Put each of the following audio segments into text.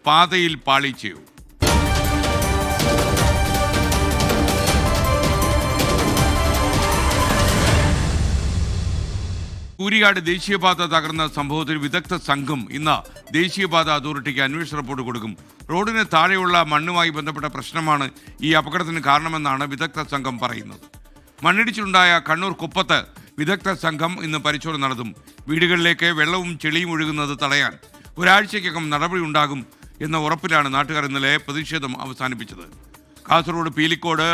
പാതയിൽ പാളിച്ചയോ? കൂരിയാട് ദേശീയപാത തകർന്ന സംഭവത്തിൽ വിദഗ്ധ സംഘം ഇന്ന് ദേശീയപാത അതോറിറ്റിക്ക് അന്വേഷണ റിപ്പോർട്ട് കൊടുക്കും. റോഡിന് താഴെയുള്ള മണ്ണുമായി ബന്ധപ്പെട്ട പ്രശ്നമാണ് ഈ അപകടത്തിന് കാരണമെന്നാണ് വിദഗ്ധ സംഘം പറയുന്നത്. മണ്ണിടിച്ചിലുണ്ടായ കണ്ണൂർ കുപ്പത്ത് വിദഗ്ധ സംഘം ഇന്ന് പരിശോധന നടത്തും. വീടുകളിലേക്ക് വെള്ളവും ചെളിയും ഒഴുകുന്നത് തടയാൻ ഒരാഴ്ചയ്ക്കകം നടപടി ഉണ്ടാകും എന്ന ഉറപ്പിലാണ് നാട്ടുകാർ ഇന്നലെ പ്രതിഷേധം അവസാനിപ്പിച്ചത്. കാസർഗോഡ് പീലിക്കോട്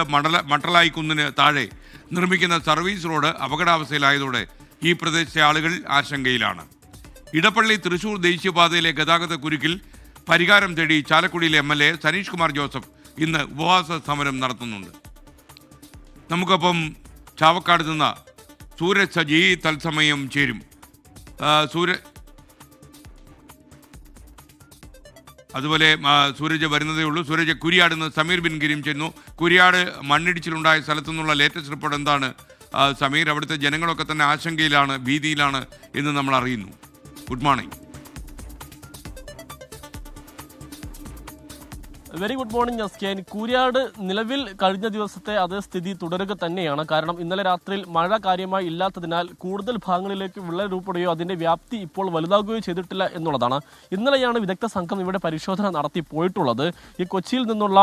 മട്ടലായിക്കുന്നിന് താഴെ നിർമ്മിക്കുന്ന സർവീസ് റോഡ് അപകടാവസ്ഥയിലായതോടെ ഈ പ്രദേശത്തെ ആളുകൾ ആശങ്കയിലാണ്. ഇടപ്പള്ളി തൃശൂർ ദേശീയപാതയിലെ ഗതാഗത കുരുക്കിൽ പരിഹാരം തേടി ചാലക്കുടിയിലെ MLA സനീഷ് കുമാർ ജോസഫ് ഇന്ന് ഉപവാസ സമരം നടത്തുന്നുണ്ട്. നമുക്കൊപ്പം ചാവക്കാട് നിന്ന് സൂരജ് സജി തത്സമയം ചേരും. അതുപോലെ സൂരജ് വരുന്നതേ ഉള്ളൂ. സൂരജ്, കുരിയാട് നിന്ന് സമീർ ബിൻ ഗിരിയും ചെയ്യുന്നു. കുരിയാട് മണ്ണിടിച്ചിലുണ്ടായ സ്ഥലത്തു നിന്നുള്ള ലേറ്റസ്റ്റ് റിപ്പോർട്ട് എന്താണ് സമീർ? അവിടുത്തെ ജനങ്ങളൊക്കെ തന്നെ ആശങ്കയിലാണ്, ഭീതിയിലാണ് എന്ന് നമ്മൾ അറിയുന്നു. Good morning. Very good morning അസ്കേൻ. കൂരിയാട് നിലവിൽ കഴിഞ്ഞ ദിവസത്തെ അതേ സ്ഥിതി തുടരുക തന്നെയാണ്. കാരണം ഇന്നലെ രാത്രിയിൽ മഴ കാര്യമായി ഇല്ലാത്തതിനാൽ കൂടുതൽ ഭാഗങ്ങളിലേക്ക് വിള്ളൽ രൂപപ്പെടുകയോ അതിന്റെ വ്യാപ്തി ഇപ്പോൾ വലുതാകുകയോ ചെയ്തിട്ടില്ല എന്നുള്ളതാണ്. ഇന്നലെയാണ് വിദഗ്ധ സംഘം ഇവിടെ പരിശോധന നടത്തി പോയിട്ടുള്ളത്. ഈ കൊച്ചിയിൽ നിന്നുള്ള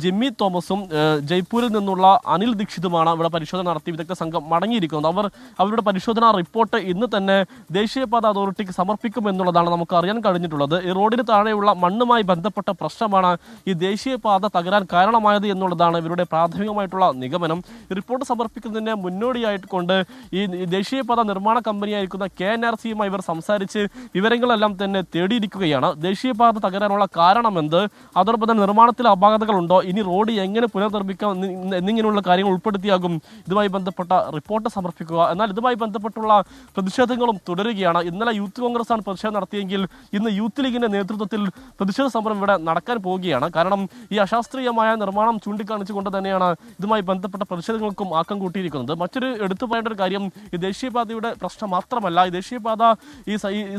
ജിമ്മി തോമസും ജയ്പൂരിൽ നിന്നുള്ള അനിൽ ദീക്ഷിതുമാണ് ഇവിടെ പരിശോധന നടത്തി വിദഗ്ധ സംഘം മടങ്ങിയിരിക്കുന്നത്. അവരുടെ പരിശോധനാ റിപ്പോർട്ട് ഇന്ന് തന്നെ ദേശീയപാത അതോറിറ്റിക്ക് സമർപ്പിക്കുമെന്നുള്ളതാണ് നമുക്ക് അറിയാൻ കഴിഞ്ഞിട്ടുള്ളത്. ഈ റോഡിന് താഴെയുള്ള മണ്ണുമായി ബന്ധപ്പെട്ട പ്രശ്നമാണ് ഈ ദേശീയപാത തകരാൻ കാരണമായത് എന്നുള്ളതാണ് ഇവരുടെ പ്രാഥമികമായിട്ടുള്ള നിഗമനം. റിപ്പോർട്ട് സമർപ്പിക്കുന്നതിന് മുന്നോടിയായിട്ട് കൊണ്ട് ഈ ദേശീയപാത നിർമ്മാണ കമ്പനിയായിരിക്കുന്ന KNRCയുമായി ഇവർ സംസാരിച്ച് വിവരങ്ങളെല്ലാം തന്നെ തേടിയിരിക്കുകയാണ്. ദേശീയപാത തകരാനുള്ള കാരണമെന്ത്, അതോടൊപ്പം തന്നെ നിർമ്മാണത്തിൽ അപാകതകളുണ്ടോ, ഇനി റോഡ് എങ്ങനെ പുനർനിർമ്മിക്കാം എന്നിങ്ങനെയുള്ള കാര്യങ്ങൾ ഉൾപ്പെടുത്തിയാകും ഇതുമായി ബന്ധപ്പെട്ട റിപ്പോർട്ട് സമർപ്പിക്കുക. എന്നാൽ ഇതുമായി ബന്ധപ്പെട്ടുള്ള പ്രതിഷേധങ്ങളും തുടരുകയാണ്. ഇന്നലെ യൂത്ത് കോൺഗ്രസ് ആണ് പ്രതിഷേധം നടത്തിയെങ്കിൽ ഇന്ന് യൂത്ത് ലീഗിന്റെ നേതൃത്വത്തിൽ പ്രതിഷേധ സമരം ഇവിടെ നടക്കാൻ പോവുകയാണ്. കാരണം ഈ അശാസ്ത്രീയമായ നിർമ്മാണം ചൂണ്ടിക്കാണിച്ചുകൊണ്ട് തന്നെയാണ് ഇതുമായി ബന്ധപ്പെട്ട പ്രതിഷേധങ്ങൾക്കും ആക്കം കൂട്ടിയിരിക്കുന്നത്. മറ്റൊരു എടുത്തു പറയേണ്ട ഒരു കാര്യം, ഈ ദേശീയപാതയുടെ പ്രശ്നം മാത്രമല്ല, ഈ ദേശീയപാത ഈ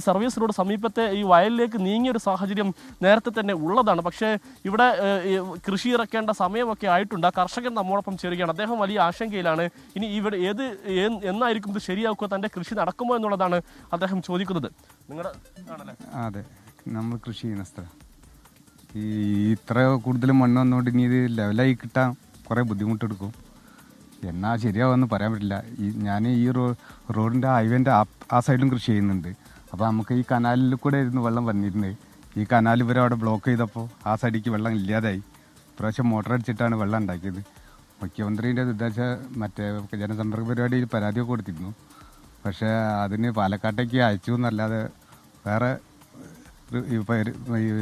സർവീസ് റോഡ് സമീപത്തെ ഈ വയലിലേക്ക് നീങ്ങിയൊരു സാഹചര്യം നേരത്തെ തന്നെ ഉള്ളതാണ്. പക്ഷേ ഇവിടെ കൃഷി ഇറക്കേണ്ട സമയമൊക്കെ ആയിട്ടുണ്ട്. ആ കർഷകൻ നമ്മോടൊപ്പം ചേരുകയാണ്. അദ്ദേഹം വലിയ ആശങ്കയിലാണ്. ഇനി ഇവിടെ എന്നായിരിക്കും ഇത് ശരിയാക്കുക, തൻ്റെ കൃഷി നടക്കുമോ എന്നുള്ളതാണ് അദ്ദേഹം ചോദിക്കുന്നത്. നിങ്ങളുടെ ആണല്ലേ? അതെ, നമ്മൾ കൃഷി ചെയ്യുന്ന സ്ഥലം. ഇത്ര കൂടുതൽ മണ്ണ് വന്നുകൊണ്ട് ഇനി ഇത് ലെവലായി കിട്ടാൻ കുറേ ബുദ്ധിമുട്ടെടുക്കും. എന്നാ ശരിയാവുമെന്ന് പറയാൻ പറ്റില്ല. ഞാൻ ഈ റോഡിൻ്റെ ഹൈവേൻ്റെ ആ സൈഡിലും കൃഷി ചെയ്യുന്നുണ്ട്. അപ്പോൾ നമുക്ക് ഈ കനാലിൽ കൂടെ ആയിരുന്നു വെള്ളം വന്നിരുന്നത്. ഈ കനാൽ ഇവരെ അവിടെ ബ്ലോക്ക് ചെയ്തപ്പോൾ ആ സൈഡിലേക്ക് വെള്ളം ഇല്ലാതായി. ഇപ്രാവശ്യം മോട്ടർ അടിച്ചിട്ടാണ് വെള്ളം ഉണ്ടാക്കിയത്. മുഖ്യമന്ത്രീൻ്റെ മറ്റേ ജനസമ്പർക്ക പരിപാടിയിൽ പരാതിയൊക്കെ കൊടുത്തിരുന്നു. പക്ഷേ അതിന് പാലക്കാട്ടേക്ക് അയച്ചു എന്നല്ലാതെ വേറെ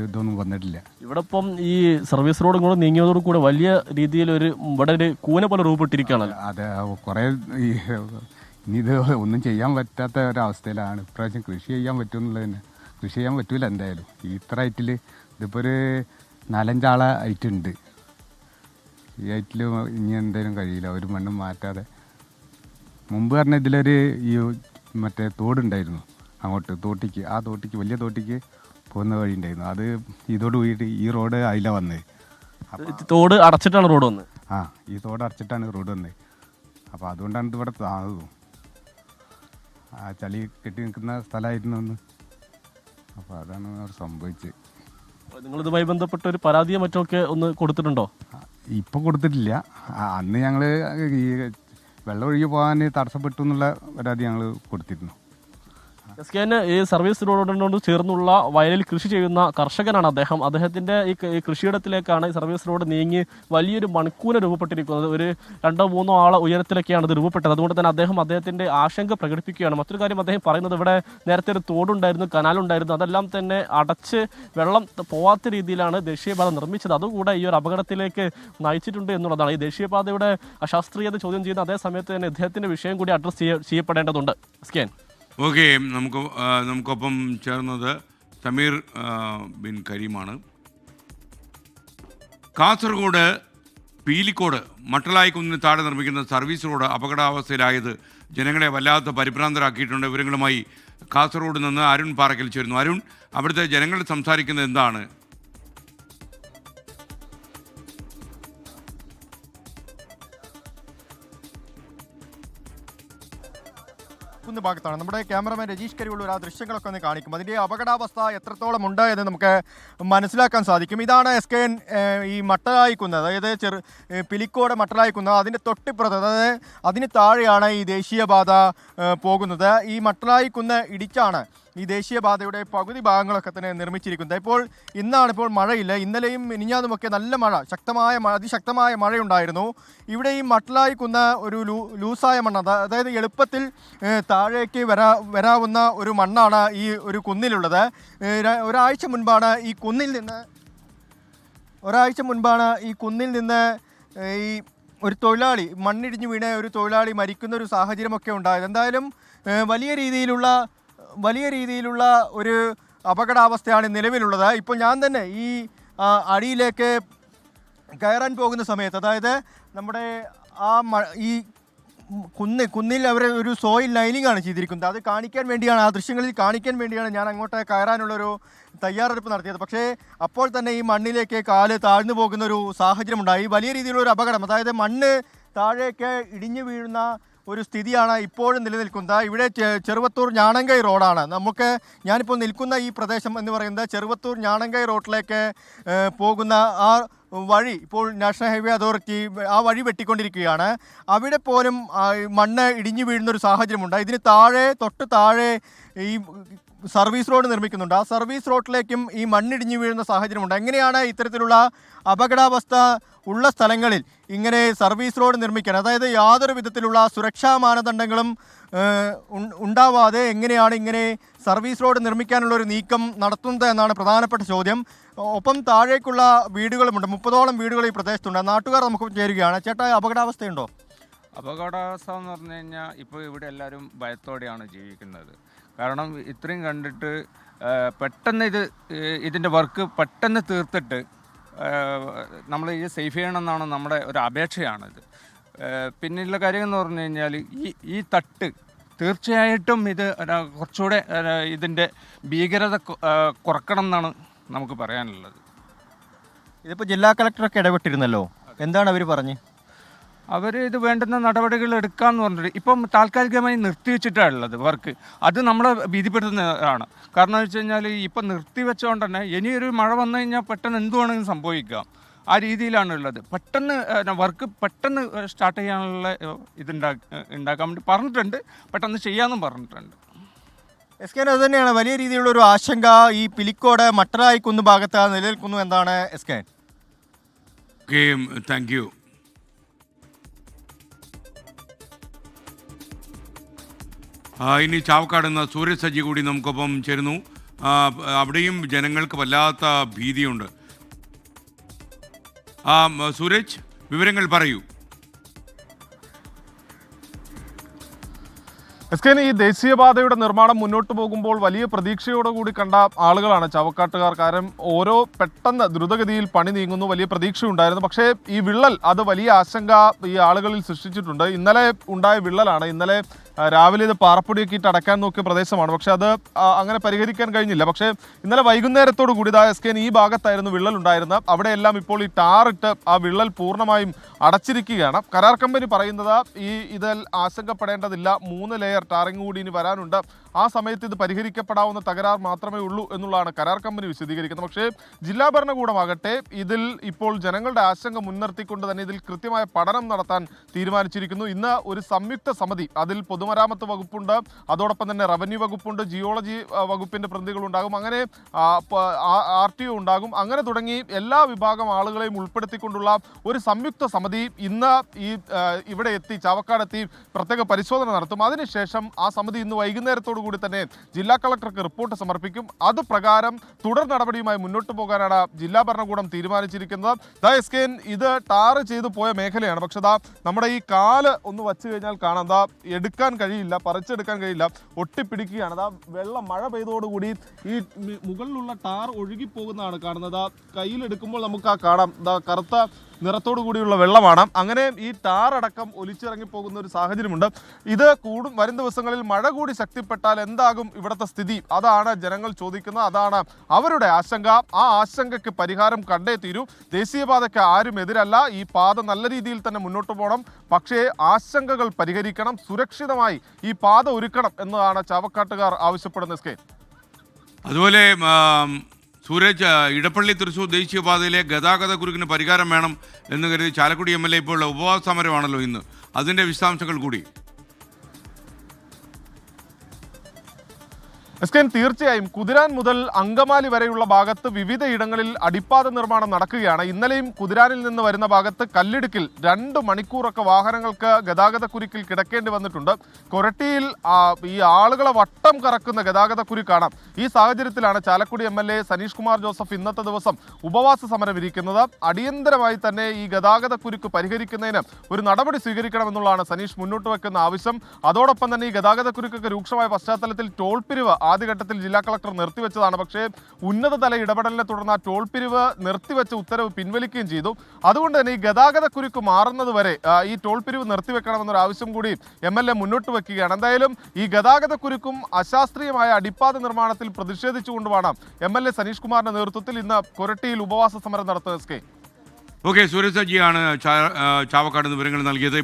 ഇതൊന്നും വന്നിട്ടില്ല. ഇവിടെ ഇപ്പം ഈ സർവീസ് റോഡ് കൂടെ നീങ്ങിയതോട് കൂടെ വലിയ രീതിയിൽ ഇവിടെ ഒരു കൂന പോലെ രൂപപ്പെട്ടിരിക്കുകയാണല്ലോ. അതെ, കുറേ ഇനി ഇത് ഒന്നും ചെയ്യാൻ പറ്റാത്ത ഒരവസ്ഥയിലാണ്. ഇപ്രാവശ്യം കൃഷി ചെയ്യാൻ പറ്റുമെന്നുള്ളത് തന്നെ. കൃഷി ചെയ്യാൻ പറ്റൂല എന്തായാലും. ഇത്ര ഹൈറ്റിൽ ഇതിപ്പോൾ ഒരു 4-5 ആളെ ഹൈറ്റുണ്ട്. ഈ ഹൈറ്റിൽ ഇനി എന്തായാലും കഴിയില്ല, ഒരു മണ്ണും മാറ്റാതെ. മുമ്പ് പറഞ്ഞ ഇതിലൊരു ഈ മറ്റേ തോടുണ്ടായിരുന്നു അങ്ങോട്ട് തോട്ടിക്ക്, ആ തോട്ടിക്ക് വലിയ തോട്ടിക്ക് പോകുന്ന വഴി ഉണ്ടായിരുന്നു. അത് ഇതോട് കൂടിയിട്ട് ഈ റോഡ് അതില വന്നത്. തോട് അടച്ചിട്ടാണ് റോഡ് വന്നത്. ഈ തോട് അടച്ചിട്ടാണ് റോഡ് വന്നത്. അപ്പോൾ അതുകൊണ്ടാണ് ഇതിവിടെ താഴതും ആ ചളി കെട്ടി നിൽക്കുന്ന സ്ഥലമായിരുന്നു ഒന്ന്. അപ്പോൾ അതാണ് അവിടെ സംഭവിച്ചത്. നിങ്ങളിതുമായി ബന്ധപ്പെട്ട ഒരു പരാതിയോ മറ്റൊക്കെ ഒന്ന് കൊടുത്തിട്ടുണ്ടോ? ഇപ്പോൾ കൊടുത്തിട്ടില്ല. അന്ന് ഞങ്ങൾ ഈ വെള്ളം ഒഴുകി പോകാൻ തടസ്സപ്പെട്ടു എന്നുള്ള പരാതി ഞങ്ങൾ കൊടുത്തിരുന്നു. ഈ സർവീസ് റോഡിനോട് ചേർന്നുള്ള വയലിൽ കൃഷി ചെയ്യുന്ന കർഷകനാണ് അദ്ദേഹം. അദ്ദേഹത്തിന്റെ ഈ കൃഷിയിടത്തിലേക്കാണ് ഈ സർവീസ് റോഡ് നീങ്ങി വലിയൊരു മൺകൂന രൂപപ്പെട്ടിരിക്കുന്നത്. ഒരു 2-3 ആളെ ഉയരത്തിലൊക്കെയാണ് ഇത് രൂപപ്പെട്ടത്. അതുകൊണ്ട് തന്നെ അദ്ദേഹത്തിന്റെ ആശങ്ക പ്രകടിപ്പിക്കുകയാണ്. മറ്റൊരു കാര്യം അദ്ദേഹം പറയുന്നത്, ഇവിടെ നേരത്തെ ഒരു തോടുണ്ടായിരുന്നു, കനാലുണ്ടായിരുന്നു, അതെല്ലാം തന്നെ അടച്ച് വെള്ളം പോവാത്ത രീതിയിലാണ് ദേശീയപാത നിർമ്മിച്ചത്. അതുകൂടെ ഈ ഒരു അപകടത്തിലേക്ക് നയിച്ചിട്ടുണ്ട് എന്നുള്ളതാണ്. ഈ ദേശീയപാതയുടെ അശാസ്ത്രീയത ചോദ്യം ചെയ്യുന്ന അതേ സമയത്ത് തന്നെ ഇദ്ദേഹത്തിന്റെ വിഷയം കൂടി അഡ്രസ് ചെയ്യപ്പെടേണ്ടതുണ്ട്. സ്കാൻ. ഓക്കെ, നമുക്കൊപ്പം ചേർന്നത് സമീർ ബിൻ കരീമാണ്. കാസർഗോഡ് പീലിക്കോട് മട്ടലായിക്കുന്നിന് താഴെ നിർമ്മിക്കുന്ന സർവീസ് റോഡ് അപകടാവസ്ഥയിലായത് ജനങ്ങളെ വല്ലാത്ത പരിഭ്രാന്തരാക്കിയിട്ടുണ്ട്. വിവരങ്ങളുമായി കാസർഗോഡ് നിന്ന് അരുൺ പാറക്കൽ ചേരുന്നു. അരുൺ, അവിടുത്തെ ജനങ്ങൾ സംസാരിക്കുന്നത് എന്താണ്? മട്ടലായിക്കുന്ന് ഭാഗത്താണ്. നമ്മുടെ ക്യാമറമാൻ രജീഷ് കരിവള്ളൂർ ആ ദൃശ്യങ്ങളൊക്കെ ഒന്ന് കാണിക്കും. അതിൻ്റെ അപകടാവസ്ഥ എത്രത്തോളം ഉണ്ട് എന്ന് നമുക്ക് മനസ്സിലാക്കാൻ സാധിക്കും. ഇതാണ് SKN ഈ മട്ടലായിക്കുന്ന്, അതായത് പിലിക്കോട് മട്ടലായിക്കുന്ന്. അതിൻ്റെ തൊട്ടിപ്പുറത്ത്, അതായത് അതിന് താഴെയാണ് ഈ ദേശീയപാത പോകുന്നത്. ഈ മട്ടലായിക്കുന്ന് ഇടിച്ചാണ് ഈ ദേശീയപാതയുടെ പകുതി ഭാഗങ്ങളൊക്കെ തന്നെ നിർമ്മിച്ചിരിക്കുന്നത്. ഇന്നാണിപ്പോൾ മഴയില്ല. ഇന്നലെയും മിനിഞ്ഞാന്നുമൊക്കെ നല്ല മഴ, അതിശക്തമായ മഴയുണ്ടായിരുന്നു. ഇവിടെ ഈ മട്ടലായിക്കുന്ന് ഒരു ലൂസായ മണ്ണ്, അതായത് എളുപ്പത്തിൽ താഴേക്ക് വരാവുന്ന ഒരു മണ്ണാണ് ഈ ഒരു കുന്നിലുള്ളത്. ഒരാഴ്ച മുൻപാണ് ഈ കുന്നിൽ നിന്ന് ഈ ഒരു തൊഴിലാളി, മണ്ണിടിഞ്ഞു വീണ ഒരു തൊഴിലാളി മരിക്കുന്ന ഒരു സാഹചര്യമൊക്കെ ഉണ്ടായത്. എന്തായാലും വലിയ രീതിയിലുള്ള ഒരു അപകടാവസ്ഥയാണ് നിലവിലുള്ളത്. ഇപ്പോൾ ഞാൻ തന്നെ ഈ അടിയിലേക്ക് കയറാൻ പോകുന്ന സമയത്ത്, അതായത് നമ്മുടെ ഈ കുന്നിൽ അവർ ഒരു സോയിൽ ലൈനിങ് ആണ് ചെയ്തിരിക്കുന്നത്. അത് കാണിക്കാൻ വേണ്ടിയാണ്, ആ ദൃശ്യങ്ങളിൽ കാണിക്കാൻ വേണ്ടിയാണ് ഞാൻ അങ്ങോട്ട് കയറാനുള്ളൊരു തയ്യാറെടുപ്പ് നടത്തിയത്. പക്ഷേ അപ്പോൾ തന്നെ ഈ മണ്ണിലേക്ക് കാല് താഴ്ന്നു പോകുന്ന ഒരു സാഹചര്യമുണ്ടായി. വലിയ രീതിയിലുള്ളൊരു അപകടം, അതായത് മണ്ണ് താഴേക്ക് ഇടിഞ്ഞു വീഴുന്ന ഒരു സ്ഥിതിയാണ് ഇപ്പോഴും നിലനിൽക്കുന്നത്. ഇവിടെ ചെറുവത്തൂർ ഞാണങ്കൈ റോഡാണ്. ഞാനിപ്പോൾ നിൽക്കുന്ന ഈ പ്രദേശം എന്ന് പറയുന്നത് ചെറുവത്തൂർ ഞാണങ്കൈ റോഡിലേക്ക് പോകുന്ന ആ വഴി ഇപ്പോൾ നാഷണൽ ഹൈവേ അതോറിറ്റി ആ വഴി വെട്ടിക്കൊണ്ടിരിക്കുകയാണ്. അവിടെ പോലും മണ്ണ് ഇടിഞ്ഞു വീഴുന്നൊരു സാഹചര്യമുണ്ട്. ഇതിന് തൊട്ട് താഴെ ഈ സർവീസ് റോഡ് നിർമ്മിക്കുന്നുണ്ട്. ആ സർവീസ് റോഡിലേക്കും ഈ മണ്ണിടിഞ്ഞു വീഴുന്ന സാഹചര്യമുണ്ട്. എങ്ങനെയാണ് ഇത്തരത്തിലുള്ള അപകടാവസ്ഥ ഉള്ള സ്ഥലങ്ങളിൽ ഇങ്ങനെ സർവീസ് റോഡ് നിർമ്മിക്കാൻ, അതായത് യാതൊരു വിധത്തിലുള്ള സുരക്ഷാ മാനദണ്ഡങ്ങളും ഉണ്ടാവാതെ എങ്ങനെയാണ് ഇങ്ങനെ സർവീസ് റോഡ് നിർമ്മിക്കാനുള്ള ഒരു നീക്കം നടത്തുന്നത് എന്നാണ് പ്രധാനപ്പെട്ട ചോദ്യം. ഒപ്പം താഴേക്കുള്ള വീടുകളുമുണ്ട്. 30ഓളം വീടുകൾ ഈ പ്രദേശത്തുണ്ട്. നാട്ടുകാർ നമുക്ക് ചേരുകയാണ്. ചേട്ടാ, അപകടാവസ്ഥയുണ്ടോ? അപകടാവസ്ഥ എന്ന് പറഞ്ഞു കഴിഞ്ഞാൽ ഇപ്പോൾ ഇവിടെ എല്ലാവരും ഭയത്തോടെയാണ് ജീവിക്കുന്നത്. കാരണം ഇത്രയും കണ്ടിട്ട് പെട്ടെന്ന് ഇതിൻ്റെ വർക്ക് പെട്ടെന്ന് തീർത്തിട്ട് നമ്മൾ ഇത് സേഫ് ചെയ്യണമെന്നാണ് നമ്മുടെ ഒരു അപേക്ഷയാണിത്. പിന്നെയുള്ള കാര്യം എന്ന് പറഞ്ഞു കഴിഞ്ഞാൽ ഈ തട്ട് തീർച്ചയായിട്ടും ഇത് കുറച്ചുകൂടെ ഇതിൻ്റെ ഭീകരത കുറക്കണം എന്നാണ് നമുക്ക് പറയാനുള്ളത്. ഇതിപ്പോൾ ജില്ലാ കളക്ടറൊക്കെ ഇടപെട്ടിരുന്നല്ലോ, എന്താണ് അവർ പറഞ്ഞത്? അവർ ഇത് വേണ്ടുന്ന നടപടികൾ എടുക്കാമെന്ന് പറഞ്ഞിട്ട് ഇപ്പം താൽക്കാലികമായി നിർത്തിവെച്ചിട്ടാണുള്ളത് വർക്ക്. അത് നമ്മളെ ഭീതിപ്പെടുത്തുന്നതാണ്. കാരണം എന്ന് വെച്ച് കഴിഞ്ഞാൽ ഇപ്പം നിർത്തിവെച്ചുകൊണ്ട് തന്നെ ഇനിയൊരു മഴ വന്നു കഴിഞ്ഞാൽ പെട്ടെന്ന് എന്ത് വേണമെങ്കിലും സംഭവിക്കാം. ആ രീതിയിലാണുള്ളത്. പെട്ടെന്ന് വർക്ക് പെട്ടെന്ന് സ്റ്റാർട്ട് ചെയ്യാനുള്ള ഉണ്ടാക്കാൻ വേണ്ടി പറഞ്ഞിട്ടുണ്ട്. പെട്ടെന്ന് ചെയ്യാമെന്നും പറഞ്ഞിട്ടുണ്ട്. SKN അത് തന്നെയാണ് വലിയ രീതിയിലുള്ള ഒരു ആശങ്ക ഈ പിലിക്കോട് മട്ടലായിക്കുന്ന് ഭാഗത്ത് നിലനിൽക്കുന്നു. എന്താണ് SKN? Okay, thank you. ഇനി ചാവക്കാട് നിന്ന് സൂരജ് സജി കൂടി നമുക്കൊപ്പം ചേരുന്നു. അവിടെയും ജനങ്ങൾക്ക് വല്ലാത്ത ഭീതിയുണ്ട്. സൂരജ്, വിവരങ്ങൾ പറയൂ. SKN, ഈ ദേശീയപാതയുടെ നിർമ്മാണം മുന്നോട്ട് പോകുമ്പോൾ വലിയ പ്രതീക്ഷയോടുകൂടി കണ്ട ആളുകളാണ് ചാവക്കാട്ടുകാർ. കാരണം പെട്ടെന്ന് ദ്രുതഗതിയിൽ പണി നീങ്ങുന്നു, വലിയ പ്രതീക്ഷയുണ്ടായിരുന്നു. പക്ഷേ ഈ വിള്ളൽ അത് വലിയ ആശങ്ക ഈ ആളുകളിൽ സൃഷ്ടിച്ചിട്ടുണ്ട്. ഇന്നലെ ഉണ്ടായ വിള്ളലാണ്. ഇന്നലെ രാവിലെ ഇത് പാറപ്പൊടിയൊക്കെ ഇട്ട് അടക്കാൻ നോക്കിയ പ്രദേശമാണ്. പക്ഷേ അത് അങ്ങനെ പരിഹരിക്കാൻ കഴിഞ്ഞില്ല. പക്ഷേ ഇന്നലെ വൈകുന്നേരത്തോടു കൂടി SKN ഈ ഭാഗത്തായിരുന്നു വിള്ളൽ ഉണ്ടായിരുന്നത്. അവിടെയെല്ലാം ഇപ്പോൾ ഈ ടാറിട്ട് ആ വിള്ളൽ പൂർണ്ണമായും അടച്ചിരിക്കുകയാണ്. കരാർ കമ്പനി പറയുന്നത് ഇതിൽ ആശങ്കപ്പെടേണ്ടതില്ല, 3 ലെയർ ടാറിങ് കൂടി ഇനി വരാനുണ്ട്. ആ സമയത്ത് ഇത് പരിഹരിക്കപ്പെടാവുന്ന തകരാർ മാത്രമേ ഉള്ളൂ എന്നുള്ളതാണ് കരാർ കമ്പനി വിശദീകരിക്കുന്നത്. പക്ഷേ ജില്ലാ ഭരണകൂടമാകട്ടെ ഇതിൽ ഇപ്പോൾ ജനങ്ങളുടെ ആശങ്ക മുൻനിർത്തിക്കൊണ്ട് തന്നെ ഇതിൽ കൃത്യമായ പഠനം നടത്താൻ തീരുമാനിച്ചിരിക്കുന്നു. ഇന്ന് ഒരു സംയുക്ത സമിതി, അതിൽ പൊതുമരാമത്ത് വകുപ്പുണ്ട്, അതോടൊപ്പം തന്നെ റവന്യൂ വകുപ്പുണ്ട്, ജിയോളജി വകുപ്പിൻ്റെ പ്രതിനിധികളുണ്ടാകും, അങ്ങനെ RTO ഉണ്ടാകും, അങ്ങനെ തുടങ്ങി എല്ലാ വിഭാഗം ആളുകളെയും ഉൾപ്പെടുത്തിക്കൊണ്ടുള്ള ഒരു സംയുക്ത സമിതി ഇന്ന് ഇവിടെ എത്തി, ചാവക്കാടെത്തി പ്രത്യേക പരിശോധന നടത്തും. അതിനുശേഷം ആ സമിതി ഇന്ന് വൈകുന്നേരത്തോടു കൂടി തന്നെ ജില്ലാ കളക്ടർക്ക് റിപ്പോർട്ട് സമർപ്പിക്കും. അത് പ്രകാരം തുടർ നടപടിയുമായി മുന്നോട്ട് പോകാനാണ് ജില്ലാ ഭരണകൂടം തീരുമാനിച്ചിരിക്കുന്നത്. SKN ഇത് ടാറ് ചെയ്തു പോയ മേഖലയാണ്. പക്ഷെ നമ്മുടെ ഈ കാല് ഒന്ന് വച്ചു കഴിഞ്ഞാൽ കാണാം, എടുക്കാൻ കഴിയില്ല, പറിച്ചെടുക്കാൻ കഴിയില്ല, ഒട്ടിപ്പിടിക്കുകയാണ്. വെള്ളം മഴ പെയ്തോടുകൂടി ഈ മുകളിലുള്ള ടാർ ഒഴുകിപ്പോകുന്നതാണ് കാണുന്നത്. കയ്യിലെടുക്കുമ്പോൾ നമുക്ക് കാണാം, കറുത്ത നിറത്തോടു കൂടിയുള്ള വെള്ളമാണ്. അങ്ങനെ ഈ ടാറടക്കം ഒലിച്ചിറങ്ങി പോകുന്ന ഒരു സാഹചര്യമുണ്ട്. ഇത് വരും ദിവസങ്ങളിൽ മഴ കൂടി ശക്തിപ്പെട്ടാൽ എന്താകും ഇവിടുത്തെ സ്ഥിതി? അതാണ് ജനങ്ങൾ ചോദിക്കുന്നത്, അതാണ് അവരുടെ ആശങ്ക. ആ ആശങ്കയ്ക്ക് പരിഹാരം കണ്ടേ തീരൂ. ദേശീയപാതയ്ക്ക് ആരും എതിരല്ല, ഈ പാത നല്ല രീതിയിൽ തന്നെ മുന്നോട്ട് പോകണം. പക്ഷേ ആശങ്കകൾ പരിഹരിക്കണം, സുരക്ഷിതമായി ഈ പാത ഒരുക്കണം എന്നതാണ് ചാവക്കാട്ടുകാർ ആവശ്യപ്പെടുന്ന സ്കേ. അതുപോലെ സൂരജ്, ഇടപ്പള്ളി തൃശ്ശൂർ ദേശീയപാതയിലെ ഗതാഗത കുരുക്കിന് പരിഹാരം വേണം എന്ന് കരുതി ചാലക്കുടി MLA ഇപ്പോൾ ഉപവാസ സമരമാണല്ലോ ഇന്ന്. അതിൻ്റെ വിശദാംശങ്ങൾ കൂടി. എസ്കേൻ, തീർച്ചയായും കുതിരാൻ മുതൽ അങ്കമാലി വരെയുള്ള ഭാഗത്ത് വിവിധ ഇടങ്ങളിൽ അടിപ്പാത നിർമ്മാണം നടക്കുകയാണ്. ഇന്നലെയും കുതിരാനിൽ നിന്ന് വരുന്ന ഭാഗത്ത് കല്ലിടുക്കിൽ 2 മണിക്കൂറൊക്കെ വാഹനങ്ങൾക്ക് ഗതാഗത കുരുക്കിൽ കിടക്കേണ്ടി വന്നിട്ടുണ്ട്. കൊരട്ടിയിൽ ഈ ആളുകളെ വട്ടം കറക്കുന്ന ഗതാഗത കുരുക്കാണ്. ഈ സാഹചര്യത്തിലാണ് ചാലക്കുടി MLA സനീഷ് കുമാർ ജോസഫ് ഇന്നത്തെ ദിവസം ഉപവാസ സമരം ഇരിക്കുന്നത്. അടിയന്തരമായി തന്നെ ഈ ഗതാഗത കുരുക്ക് പരിഹരിക്കുന്നതിന് ഒരു നടപടി സ്വീകരിക്കണമെന്നുള്ളതാണ് സനീഷ് മുന്നോട്ട് വെക്കുന്ന ആവശ്യം. അതോടൊപ്പം തന്നെ ഈ ഗതാഗത കുരുക്കൊക്കെ രൂക്ഷമായ പശ്ചാത്തലത്തിൽ ടോൾ പിരിവ് ആദ്യഘട്ടത്തിൽ ജില്ലാ കളക്ടർ നിർത്തിവെച്ചതാണ്. പക്ഷേ ഉന്നതതല ഇടപെടലിനെ തുടർന്ന് ആ ടോൾ പിരിവ് നിർത്തിവെച്ച ഉത്തരവ് പിൻവലിക്കുകയും ചെയ്തു. അതുകൊണ്ട് തന്നെ ഈ ഗതാഗത കുരുക്ക് മാറുന്നത് വരെ ഈ ടോൾ പിരിവ് നിർത്തിവെക്കണമെന്നൊരു ആവശ്യം കൂടി MLA മുന്നോട്ട് വെക്കുകയാണ്. എന്തായാലും ഈ ഗതാഗത കുരുക്കും അശാസ്ത്രീയമായ അടിപ്പാത നിർമ്മാണത്തിൽ പ്രതിഷേധിച്ചുകൊണ്ടുമാണ് MLA സനീഷ് കുമാറിന്റെ നേതൃത്വത്തിൽ ഇന്ന് കൊരട്ടിയിൽ ഉപവാസ സമരം നടത്തുന്നത്. ഓക്കെ, സൂരജ് സജിയാണ് ചാവക്കാട് വിവരങ്ങൾ നൽകിയത്.